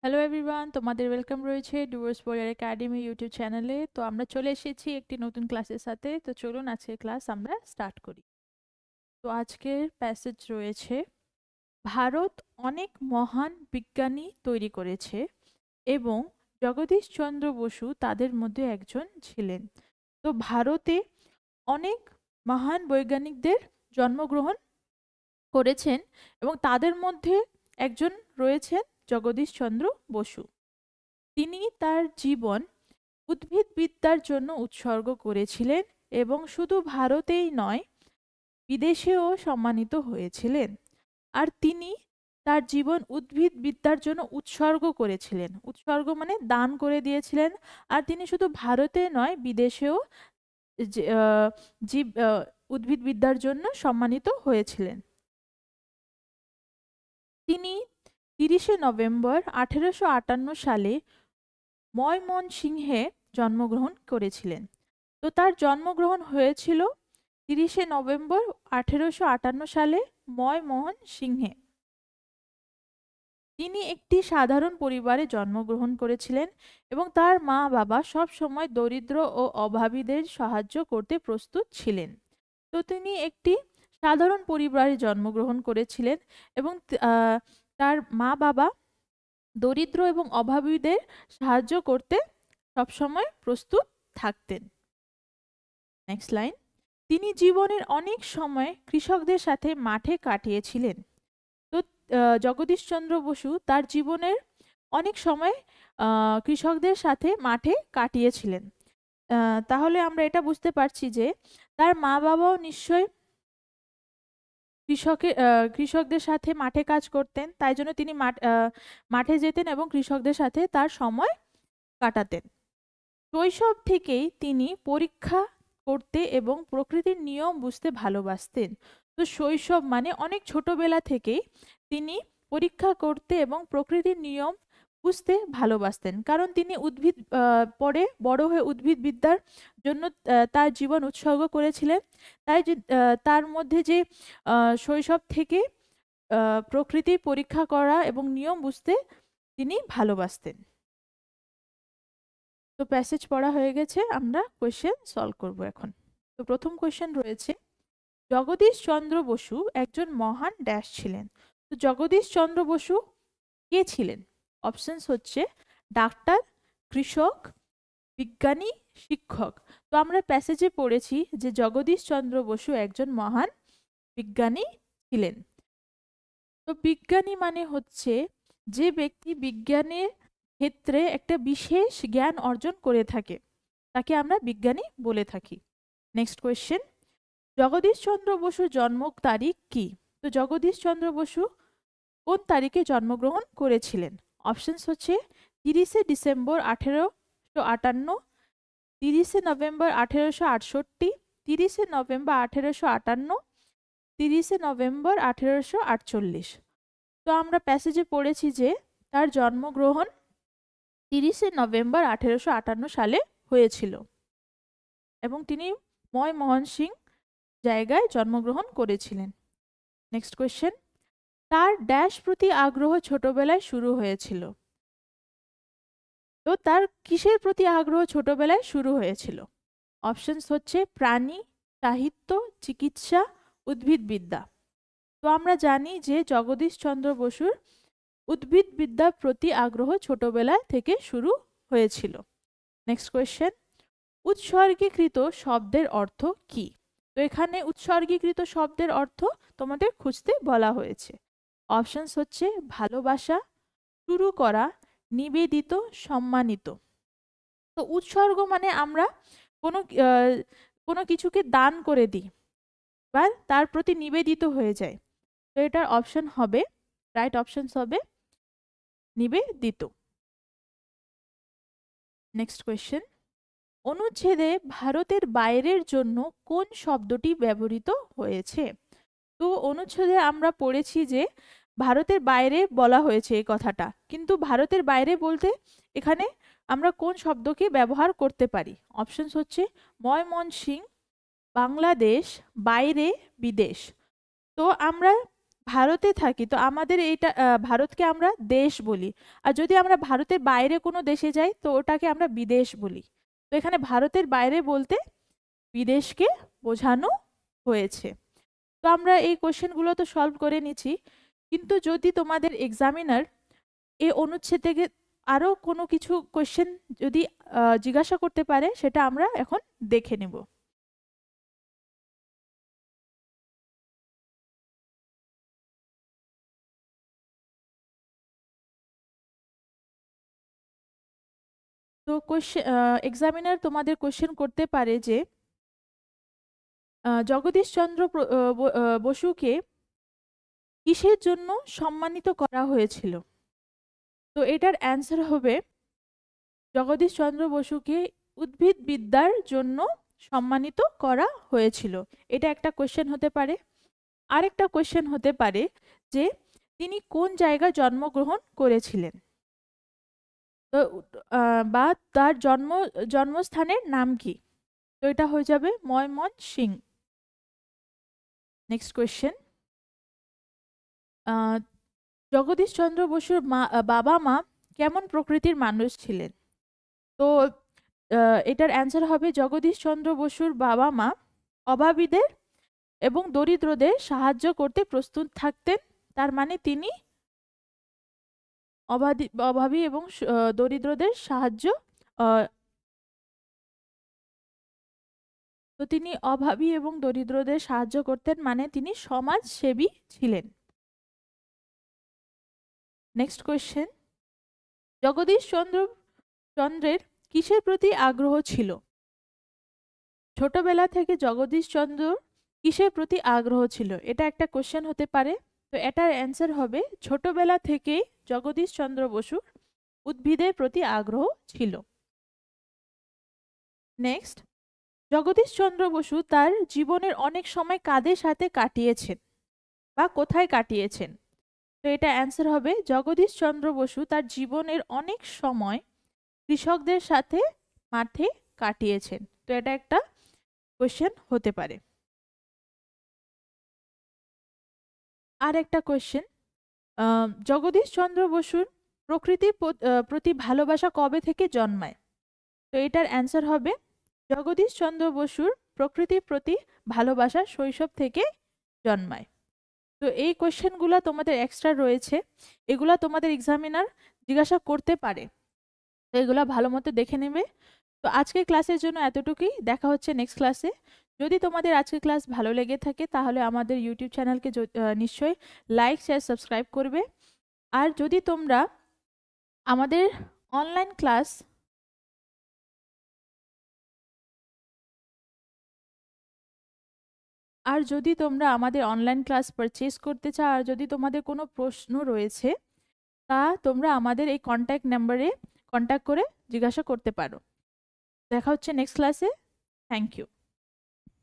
Hello everyone, তোমাদের welcome রয়েছে Dooars warrior academy YouTube চ্যানেলে। তো আমরা চলে এসেছি একটি নতুন ক্লাসের সাথে। তো চলুন আজকের ক্লাস আমরা স্টার্ট করি। তো আজকের প্যাসেজ রয়েছে, ভারত অনেক মহান বিজ্ঞানী তৈরি করেছে এবং জগদীশ চন্দ্র বসু তাদের মধ্যে একজন ছিলেন। তো ভারতে অনেক মহান বৈজ্ঞানিকদের জন্মগ্রহণ করেছেন এবং তাদের মধ্যে একজন রয়েছেন জগদীশ চন্দ্র বসু। তিনি তার জীবন উদ্ভিদবিদ্যার জন্য উৎসর্গ করেছিলেন এবং শুধু ভারতেই নয়, বিদেশেও সম্মানিত হয়েছিলেন। আর তিনি তার জীবন উদ্ভিদবিদ্যার জন্য উৎসর্গ করেছিলেন। উৎসর্গ মানে দান করে দিয়েছিলেন। আর তিনি শুধু ভারতে নয়, বিদেশেও যে, জীব উদ্ভিদবিদ্যার জন্য সম্মানিত হয়েছিলেন। তিনি 30শে নভেম্বর 1858 সালে ময়মনসিংহে জন্মগ্রহণ করেছিলেন। তো তার জন্মগ্রহণ হয়েছিল 30শে নভেম্বর 1858 সালে ময়মোহন সিংহে। তিনি একটি সাধারণ পরিবারে জন্মগ্রহণ করেছিলেন এবং তার মা বাবা সব সময় দরিদ্র ও অভাবীদের সাহায্য করতে প্রস্তুত ছিলেন। তো তিনি একটি সাধারণ পরিবারে জন্মগ্রহণ করেছিলেন এবং তার মা বাবা দরিদ্র এবং অভাবীদের সাহায্য করতে সবসময় প্রস্তুত থাকতেন। নেক্সট লাইন, তিনি জীবনের অনেক সময় কৃষকদের সাথে মাঠে কাটিয়েছিলেন। তো জগদীশচন্দ্র বসু তার জীবনের অনেক সময় কৃষকদের সাথে মাঠে কাটিয়েছিলেন। তাহলে আমরা এটা বুঝতে পারছি যে তার মা বাবাও নিশ্চয়ই কৃষকদের সাথে মাঠে কাজ করতেন, তাই জন্য তিনি মাঠে যেতেন এবং কৃষকদের সাথে তার সময় কাটাতেন। শৈশব থেকেই তিনি পরীক্ষা করতে এবং প্রকৃতির নিয়ম বুঝতে ভালোবাসতেন। তো শৈশব মানে অনেক ছোটবেলা থেকেই তিনি পরীক্ষা করতে এবং প্রকৃতির নিয়ম বুঝতে ভালোবাসতেন, কারণ তিনি পরে বড় হয়ে উদ্ভিদবিদ্যার জন্য তার জীবন উৎসর্গ করেছিলেন। তাই তার মধ্যে যে শৈশব থেকে প্রকৃতির পরীক্ষা করা এবং নিয়ম বুঝতে তিনি ভালোবাসতেন। তো প্যাসেজ পড়া হয়ে গেছে, আমরা কোয়েশ্চেন সলভ করব এখন। তো প্রথম কোয়েশ্চেন রয়েছে, জগদীশ চন্দ্র বসু একজন মহান ড্যাশ ছিলেন। তো জগদীশ চন্দ্র বসু কে ছিলেন? অপশনস হচ্ছে ডাক্তার, কৃষক, বিজ্ঞানী, শিক্ষক। তো আমরা প্যাসেজে পড়েছি যে জগদীশ চন্দ্র বসু একজন মহান বিজ্ঞানী ছিলেন। তো বিজ্ঞানী মানে হচ্ছে যে ব্যক্তি বিজ্ঞানের ক্ষেত্রে একটা বিশেষ জ্ঞান অর্জন করে থাকে, তাকে আমরা বিজ্ঞানী বলে থাকি। নেক্সট কোয়েশ্চেন, জগদীশচন্দ্র বসুর জন্ম তারিখ কি? তো জগদীশচন্দ্র বসু কোন তারিখে জন্মগ্রহণ করেছিলেন? অপশনস হচ্ছে 30শে ডিসেম্বর 1858, 30শে নভেম্বর 1868, 30শে নভেম্বর 1858, 30শে নভেম্বর 1848। তো আমরা প্যাসেজে পড়েছি যে তার জন্মগ্রহণ 30শে নভেম্বর 1858 সালে হয়েছিল এবং তিনি ময়মোহন সিং জায়গায় জন্মগ্রহণ করেছিলেন। নেক্সট কোয়েশ্চেন, তার ড্যাশ প্রতি আগ্রহ ছোটবেলায় শুরু হয়েছিল। তো তার কিসের প্রতি আগ্রহ ছোটবেলায় শুরু হয়েছিল? অপশনস হচ্ছে প্রাণী, সাহিত্য, চিকিৎসা, উদ্ভিদবিদ্যা। তো আমরা জানি যে জগদীশচন্দ্র বসুর উদ্ভিদবিদ্যার প্রতি আগ্রহ ছোটবেলা থেকে শুরু হয়েছিল। নেক্সট কোয়েশ্চেন, উৎসর্গীকৃত শব্দের অর্থ কি? তো এখানে উৎসর্গীকৃত শব্দের অর্থ তোমাদের খুঁজতে বলা হয়েছে। অপশনস হচ্ছে ভালোবাসা, শুরু করা, নিবেদিত, সম্মানিত। তো উৎসর্গ মানে আমরা কোনো কোনো কিছুকে দান করে দিই বা তার প্রতি নিবেদিত হয়ে যায়। তো এটার অপশন হবে, রাইট অপশনস হবে নিবেদিত। নেক্সট কোয়েশ্চেন, অনুচ্ছেদে ভারতের বাইরের জন্য কোন শব্দটি ব্যবহৃত হয়েছে? তো অনুচ্ছেদে আমরা পড়েছি যে ভারতের বাইরে বলা হয়েছে এই কথাটা, কিন্তু ভারতের বাইরে বলতে এখানে আমরা কোন শব্দকে ব্যবহার করতে পারি? অপশনস হচ্ছে ময়মনসিং, বাংলাদেশ, বাইরে, বিদেশ। তো আমরা ভারতে থাকি তো আমাদের এইটা ভারতকে আমরা দেশ বলি। আর যদি আমরা ভারতের বাইরে কোনো দেশে যাই তো ওটাকে আমরা বিদেশ বলি। তো এখানে ভারতের বাইরে বলতে বিদেশকে বোঝানো হয়েছে। তো আমরা এই কোশ্চেনগুলো তো সলভ করে নিচ্ছি, কিন্তু যদি তোমাদের এক্সামিনার এই অনুচ্ছেদ থেকে আরো কোনো কিছু কোশ্চেন যদি জিজ্ঞাসা করতে পারে সেটা আমরা এখন দেখে নেব। তো কোশ্চেন এক্সামিনার তোমাদের কোশ্চেন করতে পারে যে জগদীশচন্দ্র বসুকে কিসের জন্য সম্মানিত করা হয়েছিল? তো এটার অ্যান্সার হবে জগদীশচন্দ্র বসুকে উদ্ভিদবিদ্যার জন্য সম্মানিত করা হয়েছিল। এটা একটা কোশ্চেন হতে পারে। আরেকটা কোশ্চেন হতে পারে যে তিনি কোন জায়গায় জন্মগ্রহণ করেছিলেন, তো বা তার জন্মস্থানের নাম কি? তো এটা হয়ে যাবে ময়মনসিংহ। নেক্সট কোয়েশ্চেন, জগদীশচন্দ্র বসুর বাবা মা কেমন প্রকৃতির মানুষ ছিলেন? তো এটার অ্যান্সার হবে জগদীশচন্দ্র বসুর বাবা মা অভাবীদের এবং দরিদ্রদের সাহায্য করতে প্রস্তুত থাকতেন। তার মানে তিনি অভাবী এবং দরিদ্রদের সাহায্য তো তিনি অভাবী এবং দরিদ্রদের সাহায্য করতেন, মানে তিনি সমাজসেবী ছিলেন। নেক্সট কোয়েশ্চেন, চন্দ্রের কিসের প্রতি আগ্রহ ছিল? ছোটবেলা থেকে জগদীশচন্দ্র কিসের প্রতি আগ্রহ ছিল? এটা একটা কোশ্চেন হতে পারে। তো এটার অ্যান্সার হবে ছোটবেলা থেকেই জগদীশচন্দ্র বসুর উদ্ভিদের প্রতি আগ্রহ ছিল। নেক্সট, জগদীশচন্দ্র বসু তার জীবনের অনেক সময় কাদের সাথে কাটিয়েছেন বা কোথায় কাটিয়েছেন? তো এটা অ্যান্সার হবে জগদীশচন্দ্র বসু তার জীবনের অনেক সময় কৃষকদের সাথে মাঠে কাটিয়েছেন। তো এটা একটা কোশ্চেন হতে পারে। আর একটা কোশ্চেন, জগদীশচন্দ্র বসুর প্রকৃতির প্রতি ভালোবাসা কবে থেকে জন্মায়? তো এটার অ্যান্সার হবে জগদীশচন্দ্র বসুর প্রকৃতির প্রতি ভালোবাসা শৈশব থেকে জন্মায়। তো এই কোশ্চেনগুলো তোমাদের এক্সট্রা রয়েছে, এগুলা তোমাদের এক্সামিনার জিজ্ঞাসা করতে পারে, তো এগুলা ভালো মতো দেখে নেবে। তো আজকের ক্লাসের জন্য এতটুকুই, দেখা হচ্ছে নেক্সট ক্লাসে। যদি তোমাদের আজকের ক্লাস ভালো লেগে থাকে তাহলে আমাদের ইউটিউব চ্যানেলকে নিশ্চয়ই লাইক শেয়ার সাবস্ক্রাইব করবে। আর যদি তোমরা আমাদের অনলাইন ক্লাস পারচেজ করতে চাও, আর যদি তোমাদের কোনো প্রশ্ন রয়েছে তা তোমরা আমাদের এই কন্ট্যাক্ট নাম্বারে কন্ট্যাক্ট করে জিজ্ঞাসা করতে পারো। দেখা হচ্ছে নেক্সট ক্লাসে। Thank you.